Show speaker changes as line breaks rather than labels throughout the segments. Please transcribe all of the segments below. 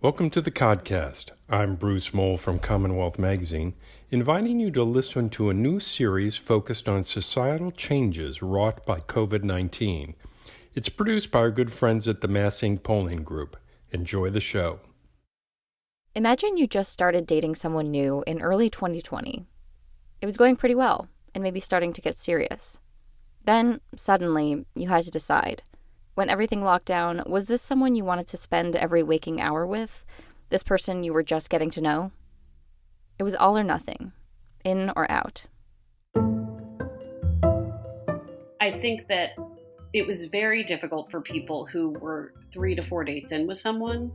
Welcome to the Codcast. I'm Bruce Moll from Commonwealth Magazine, inviting you to listen to a new series focused on societal changes wrought by COVID-19. It's produced by our good friends at the Massing Polling Group. Enjoy the show.
Imagine you just started dating someone new in early 2020. It was going pretty well, and maybe starting to get serious. Then, suddenly, you had to decide. When everything locked down, was this someone you wanted to spend every waking hour with? This person you were just getting to know? It was all or nothing. In or out.
I think that it was very difficult for people who were 3 to 4 dates in with someone,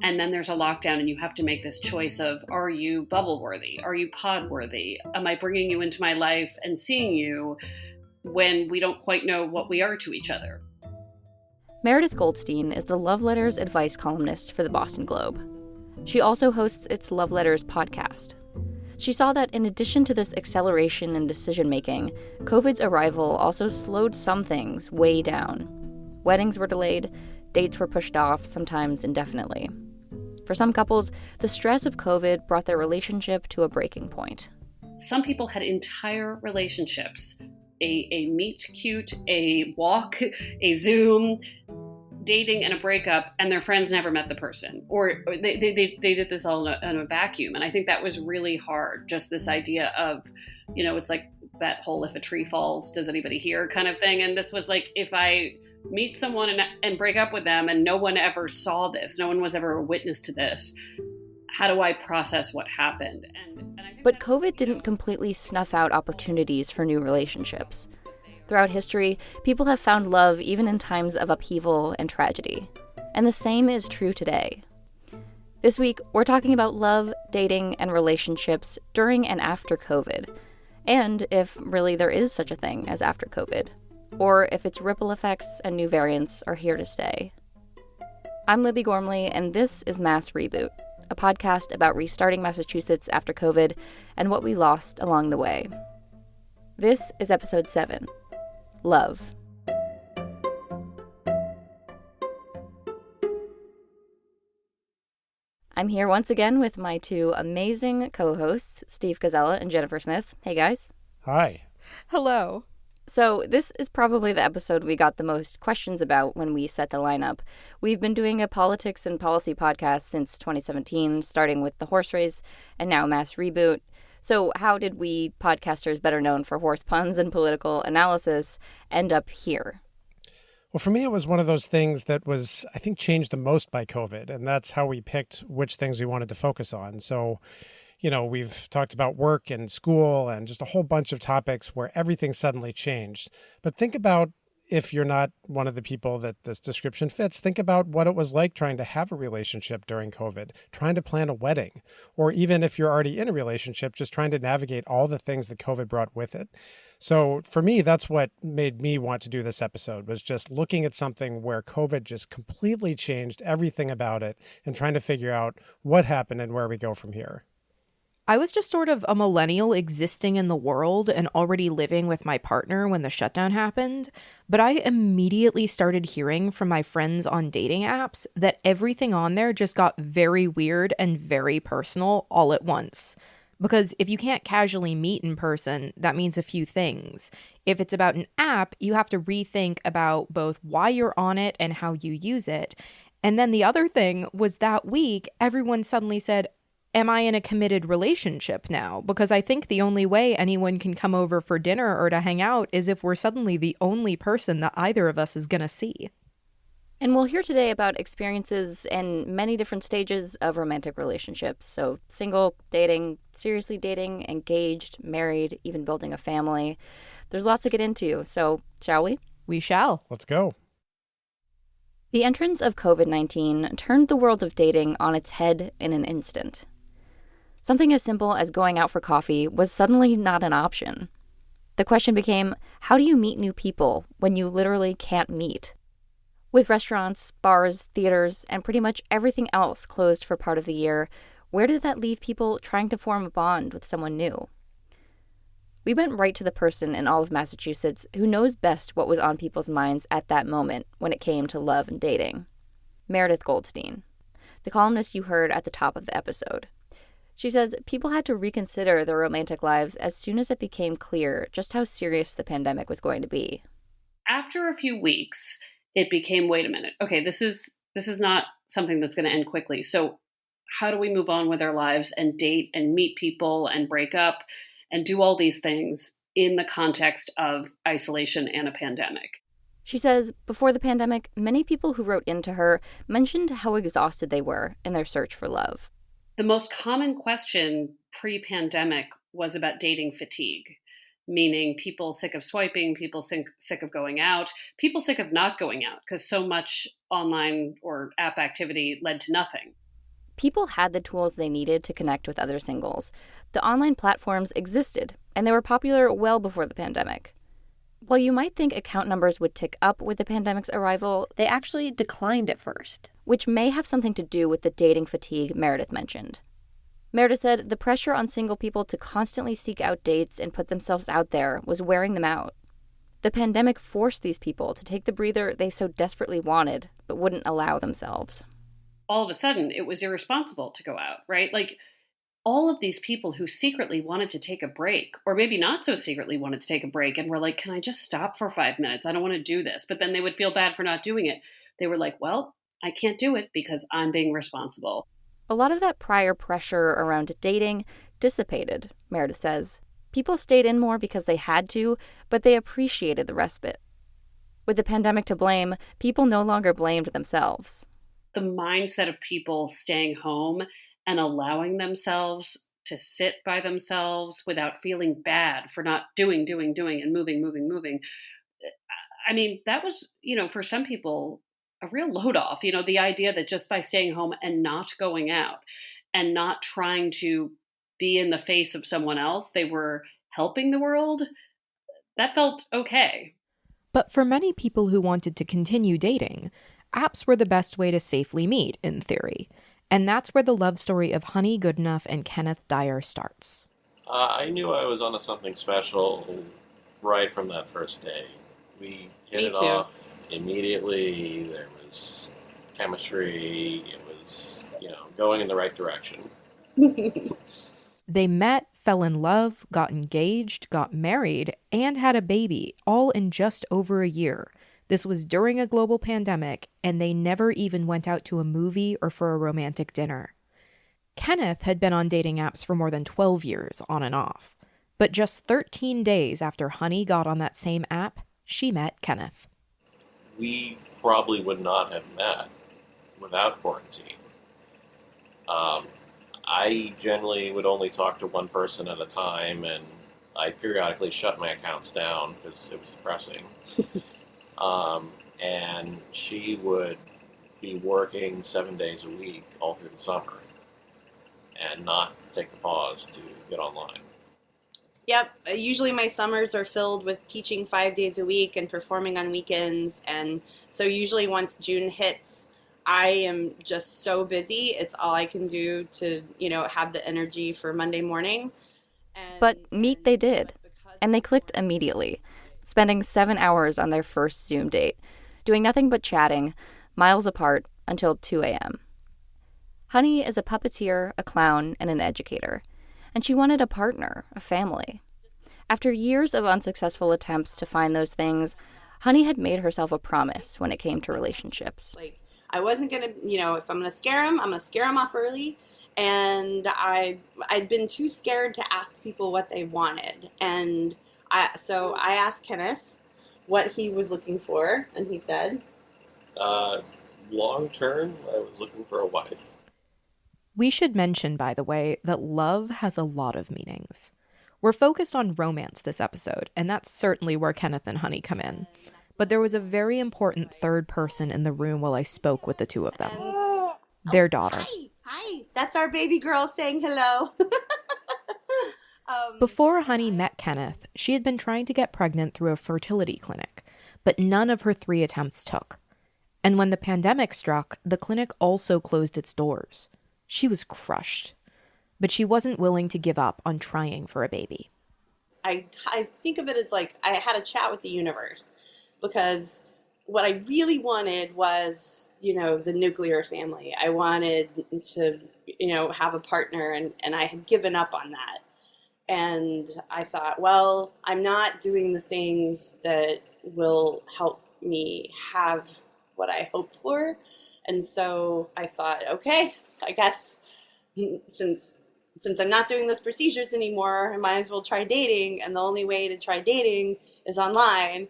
and then there's a lockdown and you have to make this choice of, are you bubble worthy? Are you pod worthy? Am I bringing you into my life and seeing you when we don't quite know what we are to each other?
Meredith Goldstein is the Love Letters advice columnist for the Boston Globe. She also hosts its Love Letters podcast. She saw that in addition to this acceleration in decision-making, COVID's arrival also slowed some things way down. Weddings were delayed, dates were pushed off, sometimes indefinitely. For some couples, the stress of COVID brought their relationship to a breaking point.
Some people had entire relationships. A meet cute, a walk, a Zoom, dating and a breakup, and their friends never met the person. Or they did this all in a vacuum. And I think that was really hard. Just this idea of, it's like that whole if a tree falls, does anybody hear kind of thing. And this was like, if I meet someone and break up with them and no one ever saw this, no one was ever a witness to this, how do I process what happened?
But COVID didn't completely snuff out opportunities for new relationships. Throughout history, people have found love even in times of upheaval and tragedy. And the same is true today. This week, we're talking about love, dating, and relationships during and after COVID. And if really there is such a thing as after COVID. Or if its ripple effects and new variants are here to stay. I'm Libby Gormley, and this is Mass Reboot, a podcast about restarting Massachusetts after COVID and what we lost along the way. This is episode 7, Love. I'm here once again with my two amazing co-hosts, Steve Gazella and Jennifer Smith. Hey guys.
Hi.
Hello.
So this is probably the episode we got the most questions about when we set the lineup. We've been doing a politics and policy podcast since 2017, starting with the horse race and now Mass Reboot. So how did we, podcasters better known for horse puns and political analysis, end up here?
Well, for me, it was one of those things that was, I think, changed the most by COVID, and that's how we picked which things we wanted to focus on. So, we've talked about work and school and just a whole bunch of topics where everything suddenly changed. But think about, if you're not one of the people that this description fits, think about what it was like trying to have a relationship during COVID, trying to plan a wedding, or even if you're already in a relationship, just trying to navigate all the things that COVID brought with it. So for me, that's what made me want to do this episode, was just looking at something where COVID just completely changed everything about it and trying to figure out what happened and where we go from here.
I was just sort of a millennial existing in the world and already living with my partner when the shutdown happened, but I immediately started hearing from my friends on dating apps that everything on there just got very weird and very personal all at once. Because if you can't casually meet in person, that means a few things. If it's about an app, you have to rethink about both why you're on it and how you use it. And then the other thing was that week, everyone suddenly said, am I in a committed relationship now? Because I think the only way anyone can come over for dinner or to hang out is if we're suddenly the only person that either of us is going to see.
And we'll hear today about experiences in many different stages of romantic relationships. So single, dating, seriously dating, engaged, married, even building a family. There's lots to get into. So shall we?
We shall.
Let's go.
The entrance of COVID-19 turned the world of dating on its head in an instant. Something as simple as going out for coffee was suddenly not an option. The question became, how do you meet new people when you literally can't meet? With restaurants, bars, theaters, and pretty much everything else closed for part of the year, where did that leave people trying to form a bond with someone new? We went right to the person in all of Massachusetts who knows best what was on people's minds at that moment when it came to love and dating. Meredith Goldstein. the columnist you heard at the top of the episode. She says people had to reconsider their romantic lives as soon as it became clear just how serious the pandemic was going to be.
After a few weeks, it became, wait a minute, okay, this is not something that's going to end quickly. So how do we move on with our lives and date and meet people and break up and do all these things in the context of isolation and a pandemic?
She says before the pandemic, many people who wrote into her mentioned how exhausted they were in their search for love.
The most common question pre-pandemic was about dating fatigue, meaning people sick of swiping, people sick of going out, people sick of not going out because so much online or app activity led to nothing.
People had the tools they needed to connect with other singles. The online platforms existed, and they were popular well before the pandemic. While you might think account numbers would tick up with the pandemic's arrival,
they actually declined at first,
which may have something to do with the dating fatigue Meredith mentioned. Meredith said the pressure on single people to constantly seek out dates and put themselves out there was wearing them out. The pandemic forced these people to take the breather they so desperately wanted, but wouldn't allow themselves.
All of a sudden, it was irresponsible to go out, right? Like, all of these people who secretly wanted to take a break, or maybe not so secretly wanted to take a break, and were like, can I just stop for 5 minutes? I don't want to do this. But then they would feel bad for not doing it. They were like, well, I can't do it because I'm being responsible.
A lot of that prior pressure around dating dissipated, Meredith says. People stayed in more because they had to, but they appreciated the respite. With the pandemic to blame, people no longer blamed themselves.
The mindset of people staying home and allowing themselves to sit by themselves without feeling bad for not doing and moving. I mean, that was, for some people, a real load off, the idea that just by staying home and not going out and not trying to be in the face of someone else, they were helping the world. That felt okay.
But for many people who wanted to continue dating, apps were the best way to safely meet, in theory. And that's where the love story of Honey, Goodenough, and Kenneth Dyer starts.
I knew I was onto something special right from that first day. We hit it off immediately. There was chemistry. It was, going in the right direction.
They met, fell in love, got engaged, got married, and had a baby, all in just over a year. This was during a global pandemic, and they never even went out to a movie or for a romantic dinner. Kenneth had been on dating apps for more than 12 years, on and off. But just 13 days after Honey got on that same app, she met Kenneth.
We probably would not have met without quarantine. I generally would only talk to one person at a time, and I periodically shut my accounts down because it was depressing. And she would be working 7 days a week all through the summer and not take the pause to get online.
Yep. Usually my summers are filled with teaching 5 days a week and performing on weekends. And so usually once June hits, I am just so busy. It's all I can do to, have the energy for Monday morning.
But meet they did. And they clicked immediately, spending 7 hours on their first Zoom date, doing nothing but chatting, miles apart, until 2 a.m. Honey is a puppeteer, a clown, and an educator. And she wanted a partner, a family. After years of unsuccessful attempts to find those things, Honey had made herself a promise when it came to relationships.
I wasn't going to, if I'm going to scare him, I'm going to scare him off early. And I'd been too scared to ask people what they wanted. And so I asked Kenneth what he was looking for, and he said,
long term, I was looking for a wife.
We should mention, by the way, that love has a lot of meanings. We're focused on romance this episode, and that's certainly where Kenneth and Honey come in. But there was a very important third person in the room while I spoke with the two of them. Their daughter.
Hi, that's our baby girl saying hello.
Before Honey met Kenneth, she had been trying to get pregnant through a fertility clinic, but none of her 3 attempts took. And when the pandemic struck, the clinic also closed its doors. She was crushed, but she wasn't willing to give up on trying for a baby.
I think of it as like I had a chat with the universe because what I really wanted was, the nuclear family. I wanted to, have a partner, and I had given up on that. And I thought, well, I'm not doing the things that will help me have what I hope for. And so I thought, okay, I guess since I'm not doing those procedures anymore, I might as well try dating. And the only way to try dating is online.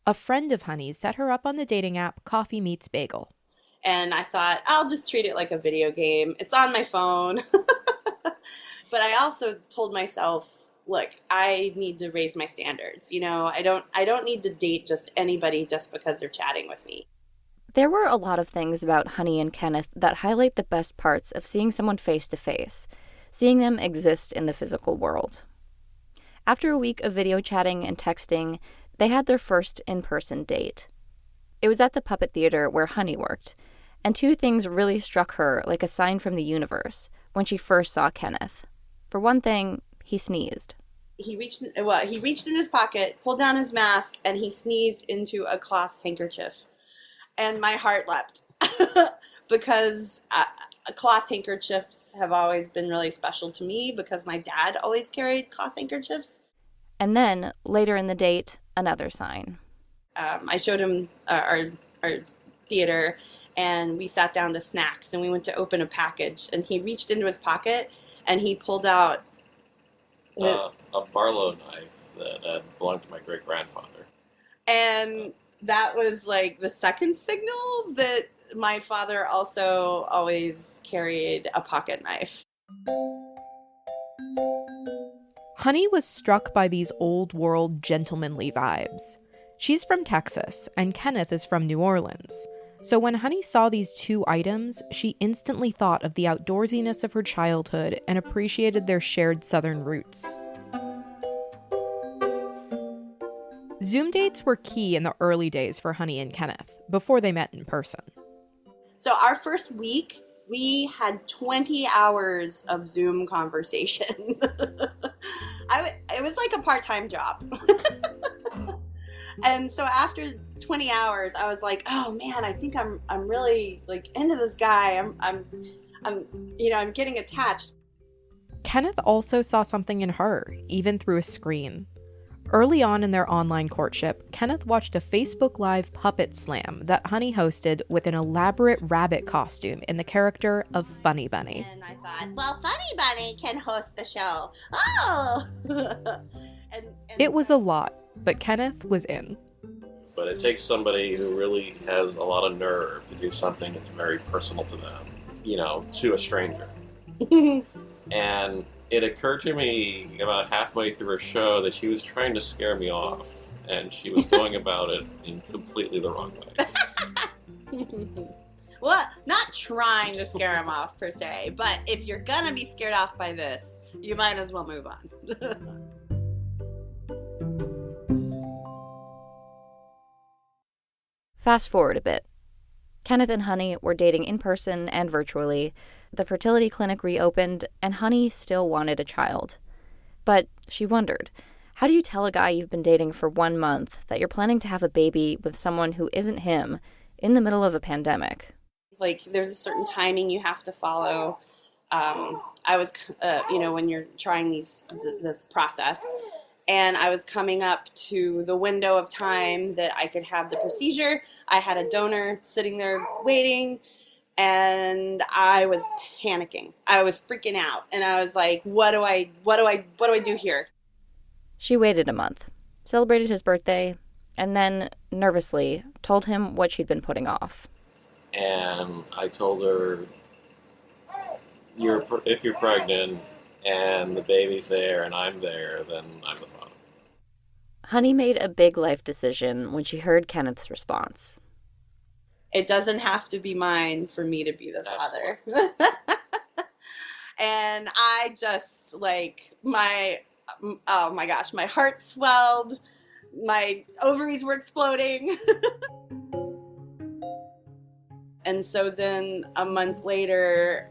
A friend of Honey's set her up on the dating app Coffee Meets Bagel.
And I thought, I'll just treat it like a video game. It's on my phone. But I also told myself, look, I need to raise my standards. I don't need to date just anybody just because they're chatting with me.
There were a lot of things about Honey and Kenneth that highlight the best parts of seeing someone face to face, seeing them exist in the physical world. After a week of video chatting and texting, they had their first in-person date. It was at the puppet theater where Honey worked, and two things really struck her like a sign from the universe when she first saw Kenneth. For one thing, he sneezed.
He reached in his pocket, pulled down his mask, and he sneezed into a cloth handkerchief. And my heart leapt because cloth handkerchiefs have always been really special to me because my dad always carried cloth handkerchiefs.
And then, later in the date, another sign.
I showed him our theater, and we sat down to snacks, and we went to open a package, and he reached into his pocket, and he pulled out
a Barlow knife that belonged to my great-grandfather.
And that was like the second signal that my father also always carried a pocket knife.
Honey was struck by these old-world gentlemanly vibes. She's from Texas, and Kenneth is from New Orleans. So when Honey saw these two items, she instantly thought of the outdoorsiness of her childhood and appreciated their shared Southern roots. Zoom dates were key in the early days for Honey and Kenneth, before they met in person.
So our first week, we had 20 hours of Zoom conversation. It was like a part-time job. And so after 20 hours, I was like, oh man, I think I'm really like into this guy. I'm getting attached.
Kenneth also saw something in her, even through a screen. Early on in their online courtship, Kenneth watched a Facebook Live puppet slam that Honey hosted with an elaborate rabbit costume in the character of Funny Bunny.
And I thought, well, Funny Bunny can host the show. Oh! and
it was a lot, but Kenneth was in.
But it takes somebody who really has a lot of nerve to do something that's very personal to them, to a stranger. And it occurred to me about halfway through her show that she was trying to scare me off, and she was going about it in completely the wrong way.
Well, not trying to scare him off per se, but if you're gonna be scared off by this, you might as well move on.
Fast forward a bit. Kenneth and Honey were dating in person and virtually. The fertility clinic reopened, and Honey still wanted a child. But she wondered, how do you tell a guy you've been dating for 1 month that you're planning to have a baby with someone who isn't him in the middle of a pandemic?
Like, there's a certain timing you have to follow. I was, when you're trying this process, and I was coming up to the window of time that I could have the procedure. I had a donor sitting there waiting, and I was panicking. I was freaking out, and I was like, what do I do here?
She waited a month, celebrated his birthday, and then, nervously, told him what she'd been putting off.
And I told her, if you're pregnant and the baby's there and I'm there, then I'm the father.
Honey made a big life decision when she heard Kenneth's response.
It doesn't have to be mine for me to be the father. And I just, oh my gosh, my heart swelled, my ovaries were exploding. And so then a month later,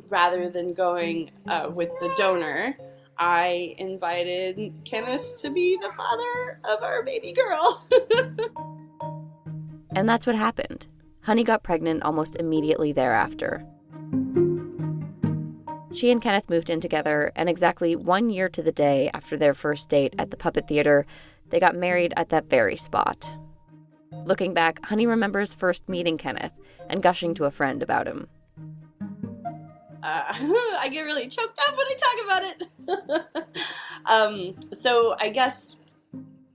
rather than going with the donor, I invited Kenneth to be the father of our baby girl.
And that's what happened. Honey got pregnant almost immediately thereafter. She and Kenneth moved in together, and exactly 1 year to the day after their first date at the Puppet Theater, they got married at that very spot. Looking back, Honey remembers first meeting Kenneth and gushing to a friend about him.
I get really choked up when I talk about it. So I guess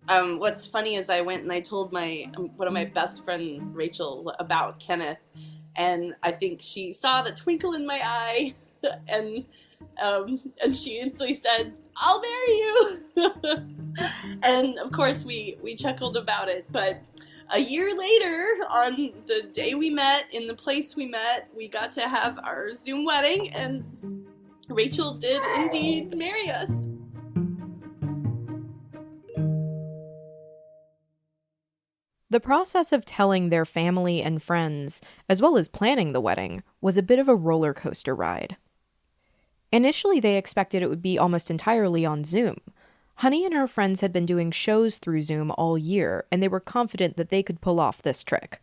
what's funny is I went and I told one of my best friend, Rachel, about Kenneth, and I think she saw the twinkle in my eye, and she instantly said, "I'll marry you." And of course we chuckled about it, but a year later, on the day we met, in the place we met, we got to have our Zoom wedding, and Rachel did indeed marry us.
The process of telling their family and friends, as well as planning the wedding, was a bit of a roller coaster ride. Initially, they expected it would be almost entirely on Zoom. Honey and her friends had been doing shows through Zoom all year, and they were confident that they could pull off this trick.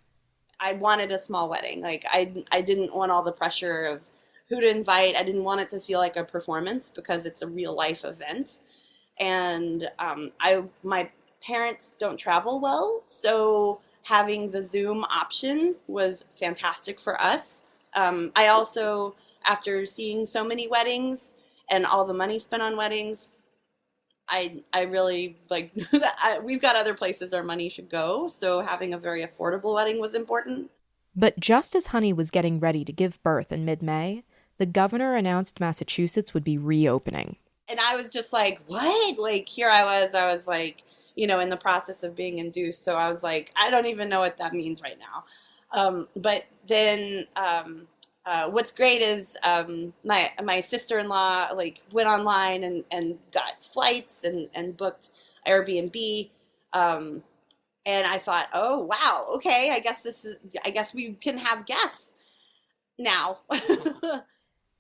I wanted a small wedding. Like, I didn't want all the pressure of who to invite. I didn't want it to feel like a performance because it's a real life event. And my parents don't travel well, so having the Zoom option was fantastic for us. I also, after seeing so many weddings and all the money spent on weddings, I really, like, we've got other places our money should go, so having a very affordable wedding was important.
But just as Honey was getting ready to give birth in mid-May, the governor announced Massachusetts would be reopening.
And I was just like, what? Like, here I was like, in the process of being induced, so I was like, I don't even know what that means right now. But then what's great is my sister-in-law went online and got flights and booked Airbnb, and I thought, oh wow, okay, I guess we can have guests now.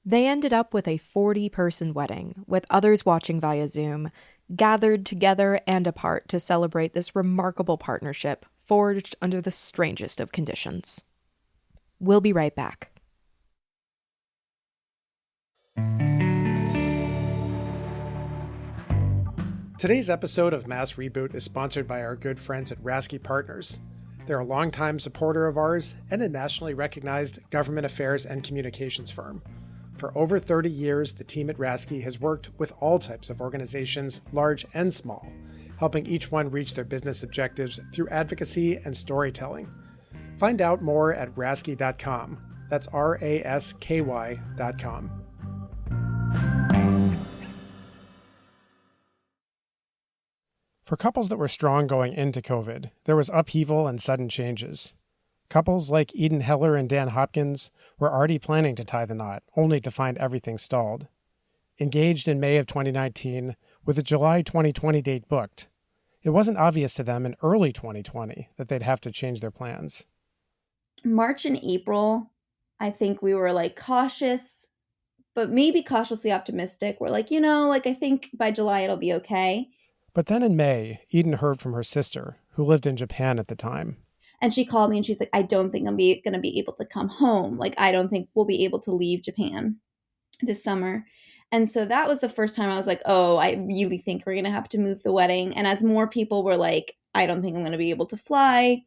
They ended up with a 40-person wedding, with others watching via Zoom, gathered together and apart to celebrate this remarkable partnership forged under the strangest of conditions. We'll be right back.
Today's episode of Mass Reboot is sponsored by our good friends at Rasky Partners. They're a longtime supporter of ours and a nationally recognized government affairs and communications firm. For over 30 years, the team at Rasky has worked with all types of organizations, large and small, helping each one reach their business objectives through advocacy and storytelling. Find out more at rasky.com. That's RASKY.com. For couples that were strong going into COVID, there was upheaval and sudden changes. Couples like Eden Heller and Dan Hopkins were already planning to tie the knot, only to find everything stalled. Engaged in May of 2019, with a July 2020 date booked, it wasn't obvious to them in early 2020 that they'd have to change their plans.
March and April, I think we were cautious, but maybe cautiously optimistic. We're I think by July it'll be okay.
But then in May, Eden heard from her sister, who lived in Japan at the time.
And she called me and she's like, I don't think I'm going to be able to come home. I don't think we'll be able to leave Japan this summer. And so that was the first time I was like, oh, I really think we're going to have to move the wedding. And as more people were like, I don't think I'm going to be able to fly,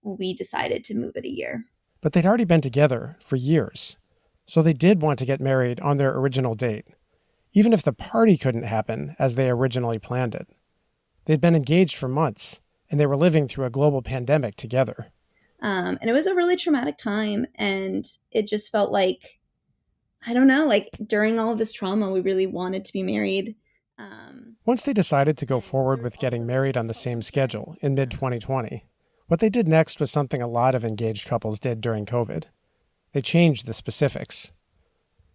we decided to move it a year.
But they'd already been together for years. So they did want to get married on their original date, even if the party couldn't happen as they originally planned it. They'd been engaged for months, and they were living through a global pandemic together.
And it was a really traumatic time, and it just felt like, I don't know, during all of this trauma, we really wanted to be married.
Once they decided to go forward with getting married on the same schedule in mid-2020, what they did next was something a lot of engaged couples did during COVID. They changed the specifics.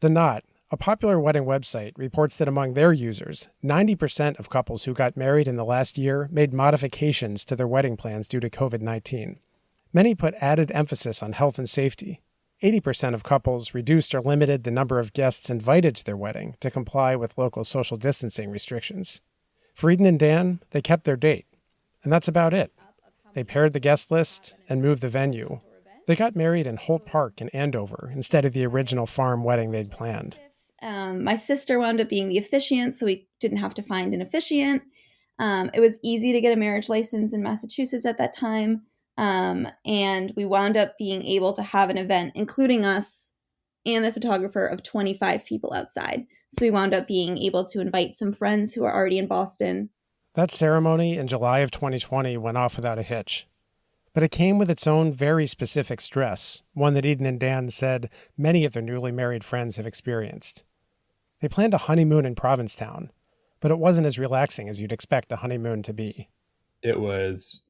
The Knot, a popular wedding website, reports that among their users, 90% of couples who got married in the last year made modifications to their wedding plans due to COVID-19. Many put added emphasis on health and safety. 80% of couples reduced or limited the number of guests invited to their wedding to comply with local social distancing restrictions. For Eden and Dan, they kept their date. And that's about it. They paired the guest list and moved the venue. They got married in Holt Park in Andover instead of the original farm wedding they'd planned.
My sister wound up being the officiant, so we didn't have to find an officiant. It was easy to get a marriage license in Massachusetts at that time. And we wound up being able to have an event, including us and the photographer, of 25 people outside. So we wound up being able to invite some friends who are already in Boston.
That ceremony in July of 2020 went off without a hitch. But it came with its own very specific stress, one that Eden and Dan said many of their newly married friends have experienced. They planned a honeymoon in Provincetown, but it wasn't as relaxing as you'd expect a honeymoon to be.
It was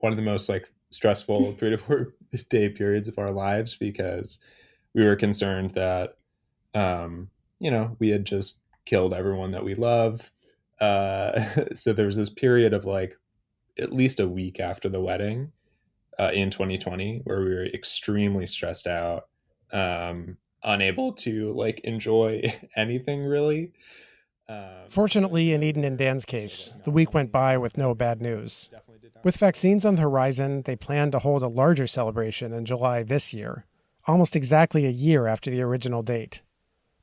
one of the most stressful 3 to 4 day periods of our lives because we were concerned that, we had just killed everyone that we love. So there was this period of at least a week after the wedding in 2020 where we were extremely stressed out, unable to enjoy anything really.
Fortunately, in Eden and Dan's case, the week went by with no bad news. With vaccines on the horizon, they planned to hold a larger celebration in July this year, almost exactly a year after the original date.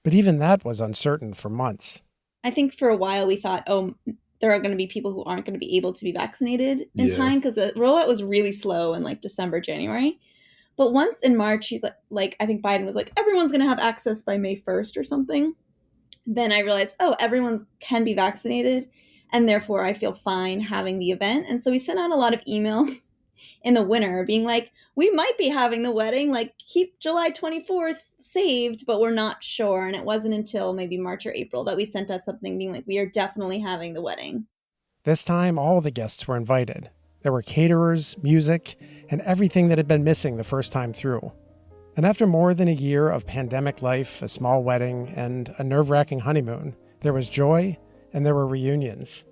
But even that was uncertain for months.
I think for a while we thought, there are going to be people who aren't going to be able to be vaccinated in time, because the rollout was really slow in December, January. But once in March, he's I think Biden was everyone's going to have access by May 1st or something. Then I realized, everyone can be vaccinated, and therefore I feel fine having the event. And so we sent out a lot of emails in the winter being we might be having the wedding, keep July 24th saved, but we're not sure. And it wasn't until maybe March or April that we sent out something being we are definitely having the wedding.
This time, all the guests were invited. There were caterers, music, and everything that had been missing the first time through. And after more than a year of pandemic life, a small wedding, and a nerve-wracking honeymoon, there was joy and there were reunions.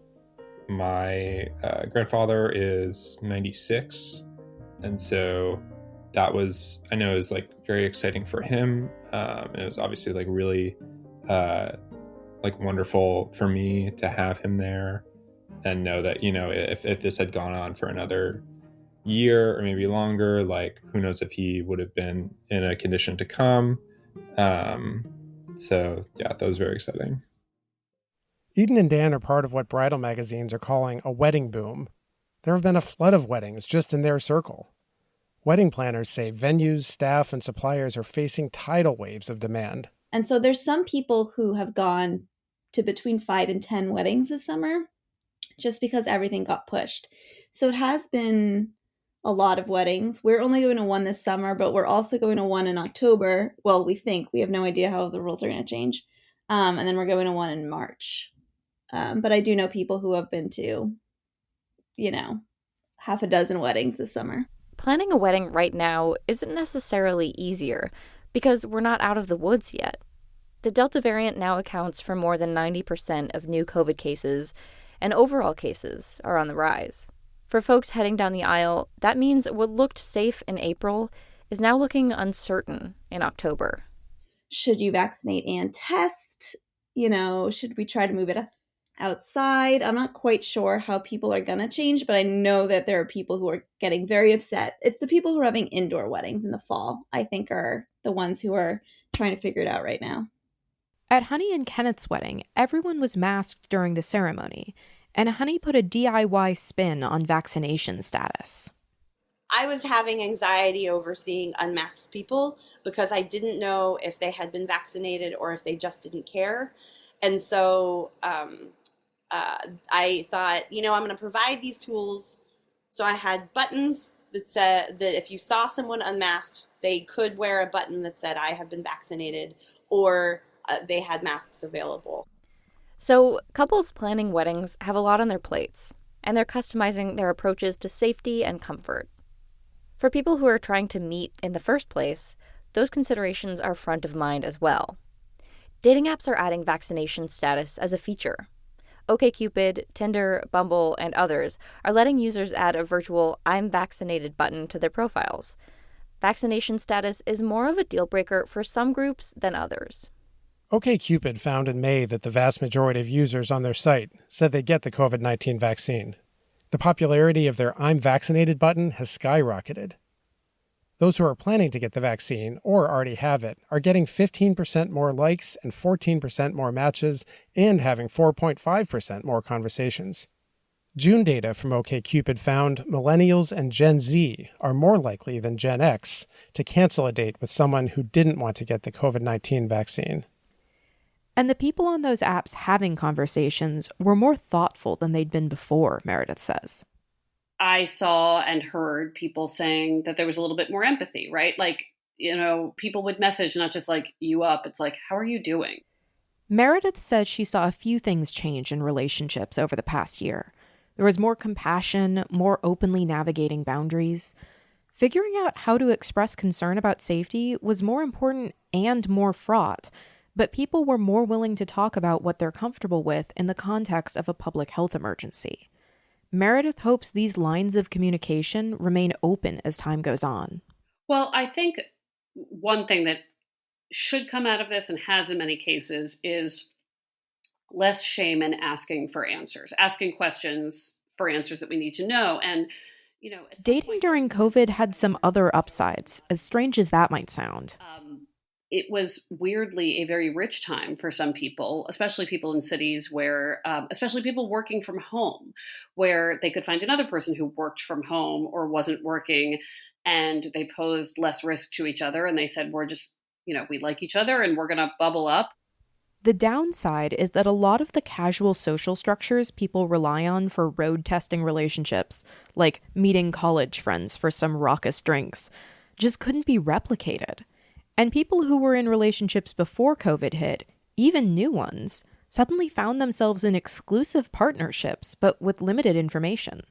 My grandfather is 96, and so that was, I know it was very exciting for him. And it was obviously really wonderful for me to have him there and know that, if this had gone on for another year or maybe longer, who knows if he would have been in a condition to come. So yeah, that was very exciting.
Eden and Dan are part of what bridal magazines are calling a wedding boom. There have been a flood of weddings just in their circle. Wedding planners say venues, staff, and suppliers are facing tidal waves of demand.
And so there's some people who have gone to between 5 and 10 weddings this summer just because everything got pushed. So it has been a lot of weddings. We're only going to one this summer, but we're also going to one in October. Well, we think. We have no idea how the rules are going to change. And then we're going to one in March. But I do know people who have been to, half a dozen weddings this summer.
Planning a wedding right now isn't necessarily easier because we're not out of the woods yet. The Delta variant now accounts for more than 90% of new COVID cases, and overall cases are on the rise. For folks heading down the aisle, that means what looked safe in April is now looking uncertain in October.
Should you vaccinate and test? Should we try to move it outside? I'm not quite sure how people are going to change, but I know that there are people who are getting very upset. It's the people who are having indoor weddings in the fall, I think, are the ones who are trying to figure it out right now.
At Honey and Kenneth's wedding, everyone was masked during the ceremony, and Honey put a DIY spin on vaccination status.
I was having anxiety over seeing unmasked people because I didn't know if they had been vaccinated or if they just didn't care. And so I thought, I'm going to provide these tools. So I had buttons that said that if you saw someone unmasked, they could wear a button that said, I have been vaccinated, or they had masks available.
So couples planning weddings have a lot on their plates, and they're customizing their approaches to safety and comfort. For people who are trying to meet in the first place, those considerations are front of mind as well. Dating apps are adding vaccination status as a feature. OkCupid, Tinder, Bumble, and others are letting users add a virtual I'm vaccinated button to their profiles. Vaccination status is more of a deal breaker for some groups than others.
OkCupid found in May that the vast majority of users on their site said they get the COVID-19 vaccine. The popularity of their I'm vaccinated button has skyrocketed. Those who are planning to get the vaccine or already have it are getting 15% more likes and 14% more matches and having 4.5% more conversations. June data from OkCupid found millennials and Gen Z are more likely than Gen X to cancel a date with someone who didn't want to get the COVID-19 vaccine.
And the people on those apps having conversations were more thoughtful than they'd been before, Meredith says.
I saw and heard people saying that there was a little bit more empathy, right? Like, people would message not just like, you up, it's like, how are you doing?
Meredith says she saw a few things change in relationships over the past year. There was more compassion, more openly navigating boundaries. Figuring out how to express concern about safety was more important and more fraught, but people were more willing to talk about what they're comfortable with in the context of a public health emergency. Meredith hopes these lines of communication remain open as time goes on.
Well, I think one thing that should come out of this and has in many cases is less shame in asking for answers, asking questions for answers that we need to know. And,
dating during COVID had some other upsides, as strange as that might sound.
It was weirdly a very rich time for some people, especially people in cities where, especially people working from home, where they could find another person who worked from home or wasn't working, and they posed less risk to each other. And they said, we're just, we like each other and we're going to bubble up.
The downside is that a lot of the casual social structures people rely on for road testing relationships, like meeting college friends for some raucous drinks, just couldn't be replicated. And people who were in relationships before COVID hit, even new ones, suddenly found themselves in exclusive partnerships, but with limited information.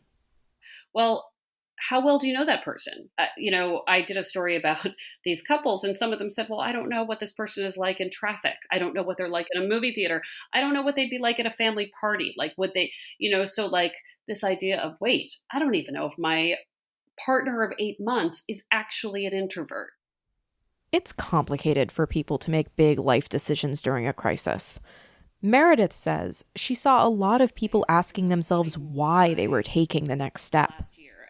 Well, how well do you know that person? I did a story about these couples, and some of them said, well, I don't know what this person is like in traffic. I don't know what they're like in a movie theater. I don't know what they'd be like at a family party. Like, would they, so like this idea of, wait, I don't even know if my partner of 8 months is actually an introvert.
It's complicated for people to make big life decisions during a crisis. Meredith says she saw a lot of people asking themselves why they were taking the next step.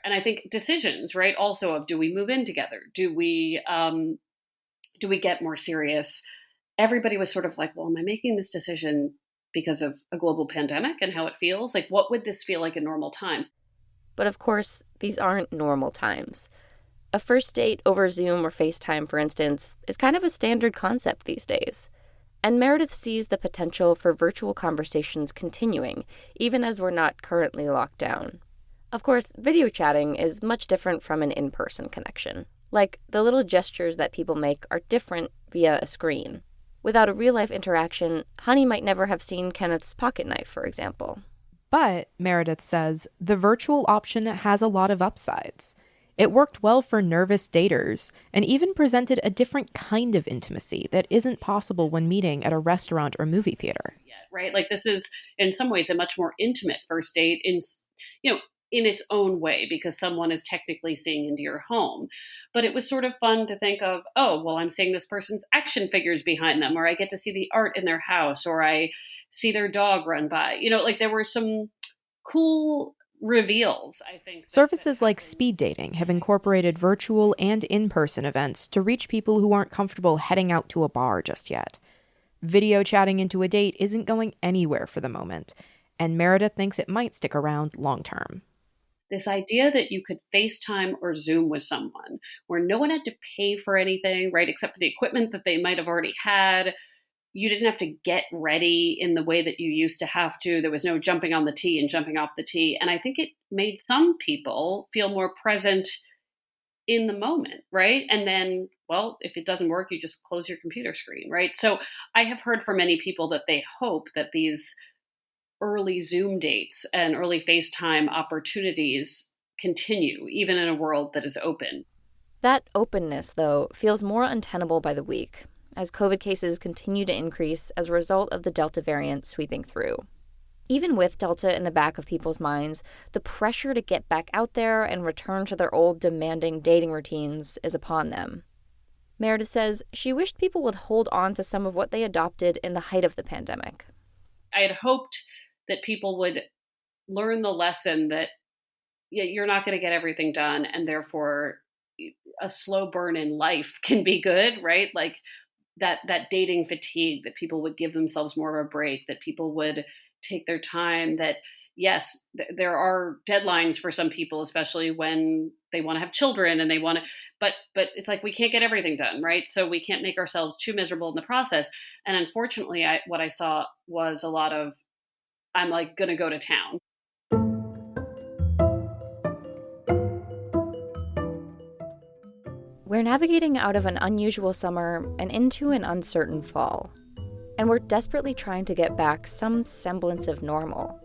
And I think decisions, right? Also of, do we move in together? Do we get more serious? Everybody was sort of like, well, am I making this decision because of a global pandemic and how it feels? Like, what would this feel like in normal times?
But of course, these aren't normal times. A first date over Zoom or FaceTime, for instance, is kind of a standard concept these days. And Meredith sees the potential for virtual conversations continuing, even as we're not currently locked down. Of course, video chatting is much different from an in-person connection. Like, the little gestures that people make are different via a screen. Without a real-life interaction, Honey might never have seen Kenneth's pocket knife, for example.
But, Meredith says, the virtual option has a lot of upsides. It worked well for nervous daters and even presented a different kind of intimacy that isn't possible when meeting at a restaurant or movie theater.
Right? Like, this is, in some ways, a much more intimate first date in its own way, because someone is technically seeing into your home. But it was sort of fun to think of, oh, well, I'm seeing this person's action figures behind them, or I get to see the art in their house, or I see their dog run by. Like, there were some cool reveals, I think.
Services like speed dating have incorporated virtual and in-person events to reach people who aren't comfortable heading out to a bar just yet. Video chatting into a date isn't going anywhere for the moment, and Meredith thinks it might stick around long term.
This idea that you could FaceTime or Zoom with someone where no one had to pay for anything, right, except for the equipment that they might have already had. You didn't have to get ready in the way that you used to have to. There was no jumping on the tee and jumping off the tee. And I think it made some people feel more present in the moment, right? And then, well, if it doesn't work, you just close your computer screen, right? So I have heard from many people that they hope that these early Zoom dates and early FaceTime opportunities continue, even in a world that is open.
That openness, though, feels more untenable by the week, as COVID cases continue to increase as a result of the Delta variant sweeping through. Even with Delta in the back of people's minds, the pressure to get back out there and return to their old demanding dating routines is upon them. Meredith says she wished people would hold on to some of what they adopted in the height of the pandemic.
I had hoped that people would learn the lesson that you're not going to get everything done, and therefore a slow burn in life can be good, right? Like that dating fatigue, that people would give themselves more of a break, that people would take their time, that yes, there are deadlines for some people, especially when they want to have children and they want to, but it's like we can't get everything done, right? So we can't make ourselves too miserable in the process. And unfortunately, what I saw was a lot of, I'm like going to go to town.
We're navigating out of an unusual summer and into an uncertain fall. And we're desperately trying to get back some semblance of normal.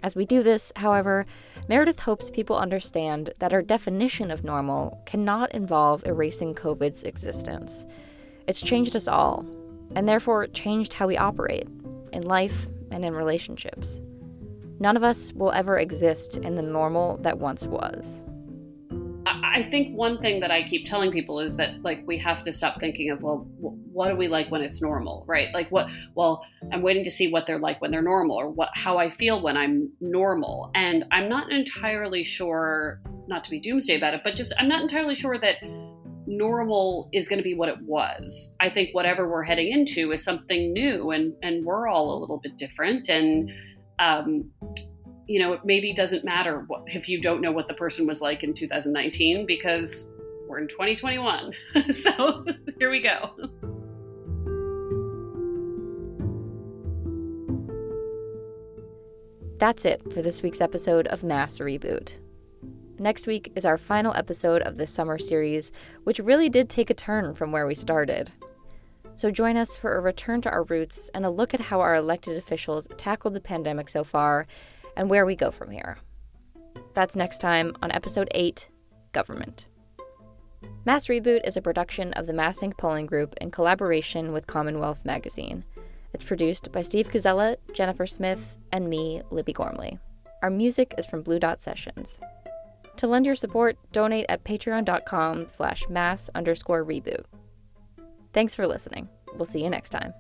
As we do this, however, Meredith hopes people understand that our definition of normal cannot involve erasing COVID's existence. It's changed us all, and therefore changed how we operate, in life and in relationships. None of us will ever exist in the normal that once was.
I think one thing that I keep telling people is that, like, we have to stop thinking of, well, what do we like when it's normal, right? Like, I'm waiting to see what they're like when they're normal, or how I feel when I'm normal. And I'm not entirely sure, not to be doomsday about it, but just I'm not entirely sure that normal is going to be what it was. I think whatever we're heading into is something new, and we're all a little bit different. And, it maybe doesn't matter if you don't know what the person was like in 2019, because we're in 2021. So here we go.
That's it for this week's episode of Mass Reboot. Next week is our final episode of this summer series, which really did take a turn from where we started. So join us for a return to our roots and a look at how our elected officials tackled the pandemic so far, and where we go from here. That's next time on Episode 8, Government. Mass Reboot is a production of the Mass Inc. Polling Group in collaboration with Commonwealth Magazine. It's produced by Steve Gazella, Jennifer Smith, and me, Libby Gormley. Our music is from Blue Dot Sessions. To lend your support, donate at patreon.com/mass_reboot. Thanks for listening. We'll see you next time.